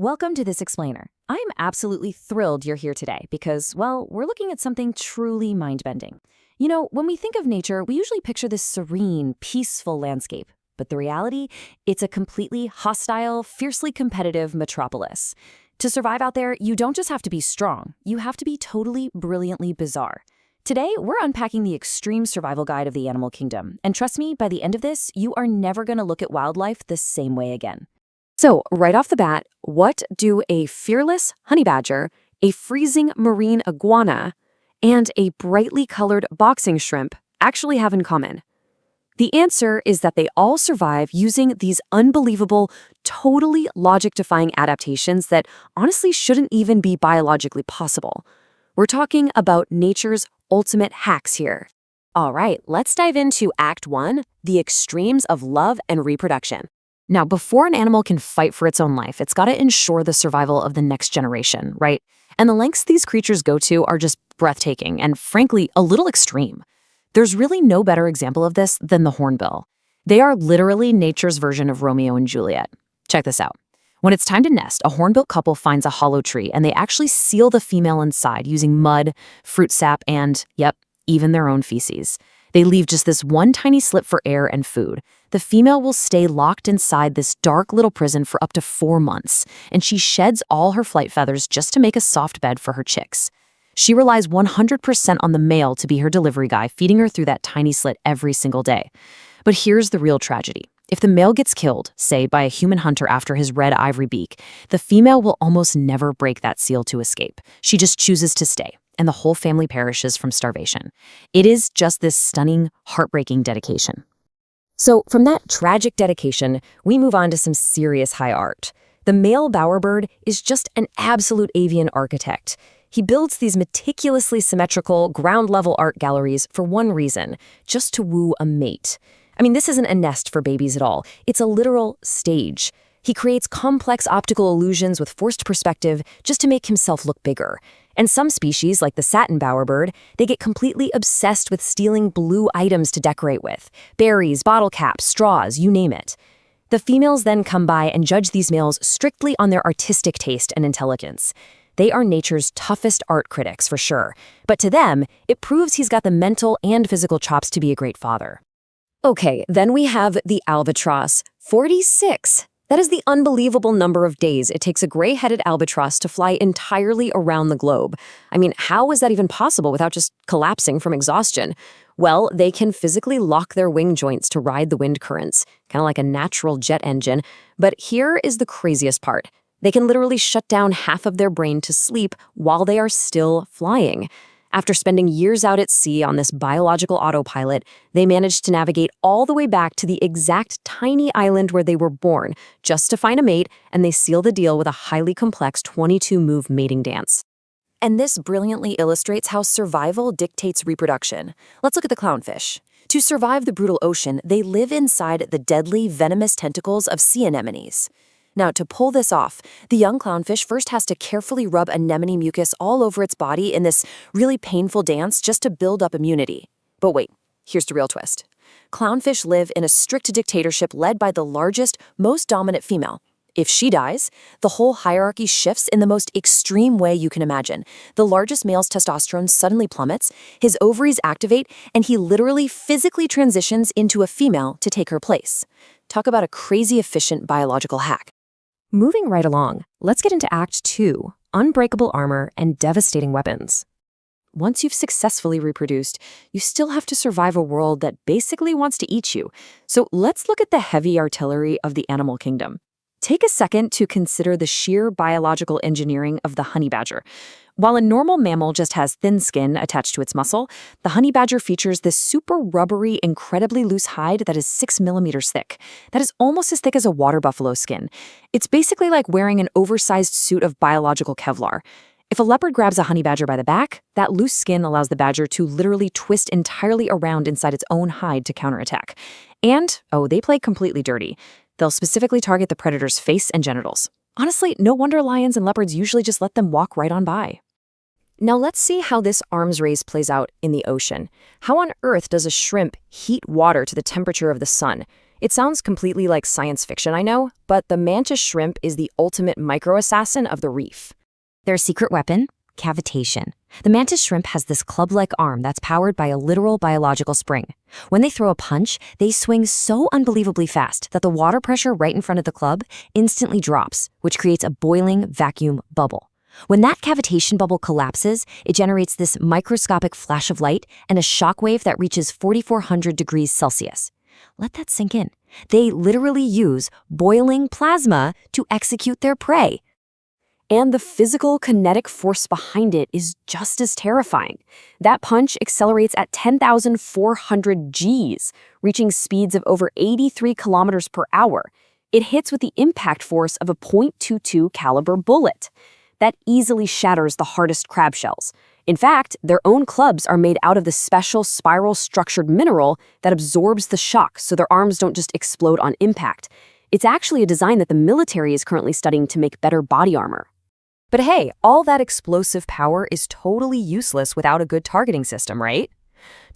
Welcome to this explainer. I'm absolutely thrilled you're here today because, well, we're looking at something truly mind-bending. When we think of nature, we usually picture this serene, peaceful landscape. But the reality, it's a completely hostile, fiercely competitive metropolis. To survive out there, you don't just have to be strong, you have to be totally, brilliantly bizarre. Today, we're unpacking the extreme survival guide of the animal kingdom. And trust me, by the end of this, you are never going to look at wildlife the same way again. So, right off the bat, what do a fearless honey badger, a freezing marine iguana, and a brightly colored boxing shrimp actually have in common? The answer is that they all survive using these unbelievable, totally logic-defying adaptations that honestly shouldn't even be biologically possible. We're talking about nature's ultimate hacks here. All right, let's dive into Act 1, the extremes of love and reproduction. Now, before an animal can fight for its own life, it's got to ensure the survival of the next generation, right? And the lengths these creatures go to are just breathtaking and, frankly, a little extreme. There's really no better example of this than the hornbill. They are literally nature's version of Romeo and Juliet. Check this out. When it's time to nest, a hornbill couple finds a hollow tree, and they actually seal the female inside using mud, fruit sap, and, yep, even their own feces. They leave just this one tiny slit for air and food. The female will stay locked inside this dark little prison for up to 4 months, and she sheds all her flight feathers just to make a soft bed for her chicks. She relies 100% on the male to be her delivery guy, feeding her through that tiny slit every single day. But here's the real tragedy. If the male gets killed, say by a human hunter after his red ivory beak, the female will almost never break that seal to escape. She just chooses to stay, and the whole family perishes from starvation. It is just this stunning, heartbreaking dedication. So from that tragic dedication, we move on to some serious high art. The male bowerbird is just an absolute avian architect. He builds these meticulously symmetrical, ground-level art galleries for one reason, just to woo a mate. I mean, this isn't a nest for babies at all. It's a literal stage. He creates complex optical illusions with forced perspective just to make himself look bigger. And some species, like the satin bowerbird, they get completely obsessed with stealing blue items to decorate with. Berries, bottle caps, straws, you name it. The females then come by and judge these males strictly on their artistic taste and intelligence. They are nature's toughest art critics, for sure. But to them, it proves he's got the mental and physical chops to be a great father. Okay, then we have the albatross, 46. That is the unbelievable number of days it takes a gray-headed albatross to fly entirely around the globe. I mean, how is that even possible without just collapsing from exhaustion? Well, they can physically lock their wing joints to ride the wind currents, kind of like a natural jet engine. But here is the craziest part. They can literally shut down half of their brain to sleep while they are still flying. After spending years out at sea on this biological autopilot, they managed to navigate all the way back to the exact tiny island where they were born, just to find a mate, and they seal the deal with a highly complex 22-move mating dance. And this brilliantly illustrates how survival dictates reproduction. Let's look at the clownfish. To survive the brutal ocean, they live inside the deadly, venomous tentacles of sea anemones. Now, to pull this off, the young clownfish first has to carefully rub anemone mucus all over its body in this really painful dance just to build up immunity. But wait, here's the real twist. Clownfish live in a strict dictatorship led by the largest, most dominant female. If she dies, the whole hierarchy shifts in the most extreme way you can imagine. The largest male's testosterone suddenly plummets, his ovaries activate, and he literally physically transitions into a female to take her place. Talk about a crazy efficient biological hack. Moving right along, let's get into Act 2, unbreakable armor and devastating weapons. Once you've successfully reproduced, you still have to survive a world that basically wants to eat you. So let's look at the heavy artillery of the animal kingdom. Take a second to consider the sheer biological engineering of the honey badger. While a normal mammal just has thin skin attached to its muscle, the honey badger features this super rubbery, incredibly loose hide that is 6 millimeters thick. That is almost as thick as a water buffalo skin. It's basically like wearing an oversized suit of biological Kevlar. If a leopard grabs a honey badger by the back, that loose skin allows the badger to literally twist entirely around inside its own hide to counterattack. And, they play completely dirty. They'll specifically target the predator's face and genitals. Honestly, no wonder lions and leopards usually just let them walk right on by. Now let's see how this arms race plays out in the ocean. How on earth does a shrimp heat water to the temperature of the sun? It sounds completely like science fiction, I know, but the mantis shrimp is the ultimate micro-assassin of the reef. Their secret weapon? Cavitation. The mantis shrimp has this club-like arm that's powered by a literal biological spring. When they throw a punch, they swing so unbelievably fast that the water pressure right in front of the club instantly drops, which creates a boiling vacuum bubble. When that cavitation bubble collapses, it generates this microscopic flash of light and a shock wave that reaches 4,400 degrees Celsius. Let that sink in. They literally use boiling plasma to execute their prey. And the physical kinetic force behind it is just as terrifying. That punch accelerates at 10,400 Gs, reaching speeds of over 83 kilometers per hour. It hits with the impact force of a .22 caliber bullet. That easily shatters the hardest crab shells. In fact, their own clubs are made out of the special spiral-structured mineral that absorbs the shock so their arms don't just explode on impact. It's actually a design that the military is currently studying to make better body armor. But hey, all that explosive power is totally useless without a good targeting system, right?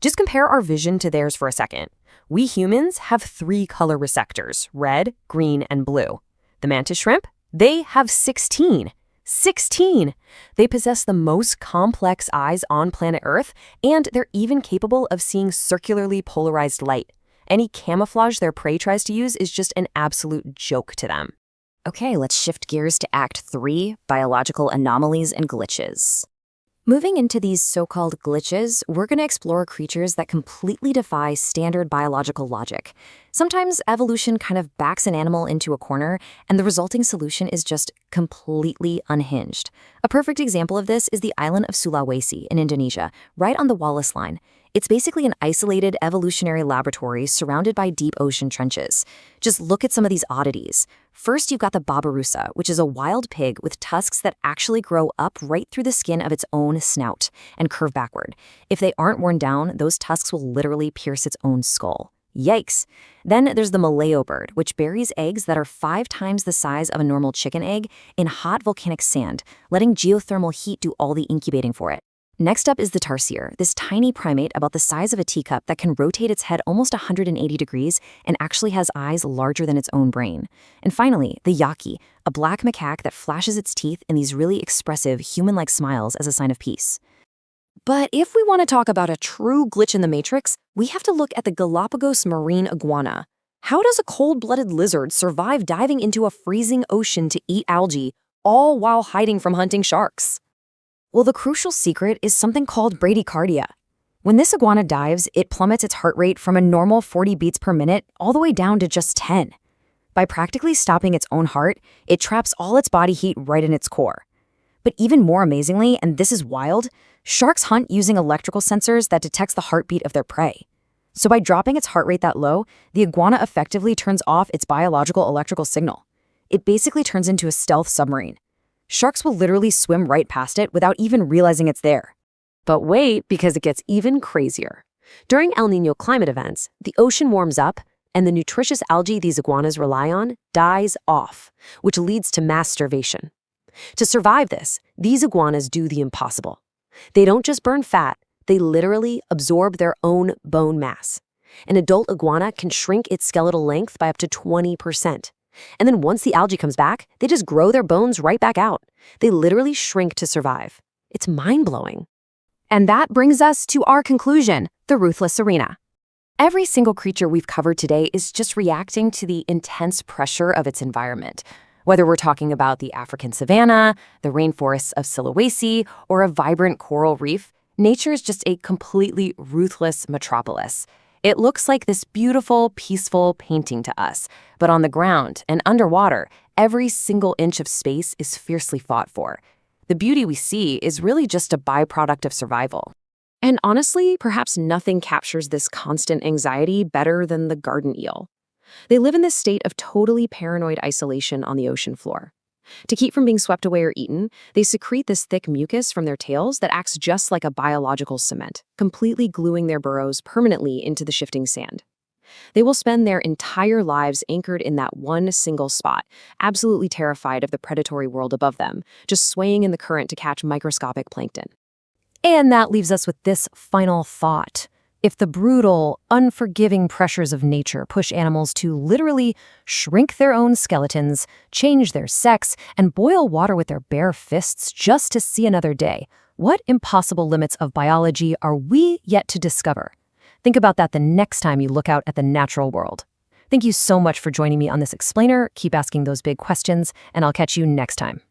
Just compare our vision to theirs for a second. We humans have 3 color receptors, red, green, and blue. The mantis shrimp? They have 16. 16! They possess the most complex eyes on planet Earth, and they're even capable of seeing circularly polarized light. Any camouflage their prey tries to use is just an absolute joke to them. Okay, let's shift gears to Act 3, biological anomalies and glitches. Moving into these so-called glitches, we're going to explore creatures that completely defy standard biological logic. Sometimes evolution kind of backs an animal into a corner, and the resulting solution is just completely unhinged. A perfect example of this is the island of Sulawesi in Indonesia, right on the Wallace Line. It's basically an isolated evolutionary laboratory surrounded by deep ocean trenches. Just look at some of these oddities. First, you've got the babirusa, which is a wild pig with tusks that actually grow up right through the skin of its own snout and curve backward. If they aren't worn down, those tusks will literally pierce its own skull. Yikes! Then there's the Malayo bird, which buries eggs that are 5 times the size of a normal chicken egg in hot volcanic sand, letting geothermal heat do all the incubating for it. Next up is the tarsier, this tiny primate about the size of a teacup that can rotate its head almost 180 degrees and actually has eyes larger than its own brain. And finally, the yaki, a black macaque that flashes its teeth in these really expressive, human-like smiles as a sign of peace. But if we want to talk about a true glitch in the matrix, we have to look at the Galapagos marine iguana. How does a cold-blooded lizard survive diving into a freezing ocean to eat algae, all while hiding from hunting sharks? Well, the crucial secret is something called bradycardia. When this iguana dives, it plummets its heart rate from a normal 40 beats per minute all the way down to just 10. By practically stopping its own heart, it traps all its body heat right in its core. But even more amazingly, and this is wild, sharks hunt using electrical sensors that detects the heartbeat of their prey. So by dropping its heart rate that low, the iguana effectively turns off its biological electrical signal. It basically turns into a stealth submarine. Sharks will literally swim right past it without even realizing it's there. But wait, because it gets even crazier. During El Niño climate events, the ocean warms up, and the nutritious algae these iguanas rely on dies off, which leads to mass starvation. To survive this, these iguanas do the impossible. They don't just burn fat, they literally absorb their own bone mass. An adult iguana can shrink its skeletal length by up to 20%. And then once the algae comes back, they just grow their bones right back out. They literally shrink to survive. It's mind-blowing. And that brings us to our conclusion, the ruthless arena. Every single creature we've covered today is just reacting to the intense pressure of its environment. Whether we're talking about the African savanna, the rainforests of Sulawesi, or a vibrant coral reef, nature is just a completely ruthless metropolis. It looks like this beautiful, peaceful painting to us, but on the ground and underwater, every single inch of space is fiercely fought for. The beauty we see is really just a byproduct of survival. And honestly, perhaps nothing captures this constant anxiety better than the garden eel. They live in this state of totally paranoid isolation on the ocean floor. To keep from being swept away or eaten, they secrete this thick mucus from their tails that acts just like a biological cement, completely gluing their burrows permanently into the shifting sand. They will spend their entire lives anchored in that one single spot, absolutely terrified of the predatory world above them, just swaying in the current to catch microscopic plankton. And that leaves us with this final thought. If the brutal, unforgiving pressures of nature push animals to literally shrink their own skeletons, change their sex, and boil water with their bare fists just to see another day, what impossible limits of biology are we yet to discover? Think about that the next time you look out at the natural world. Thank you so much for joining me on this explainer. Keep asking those big questions, and I'll catch you next time.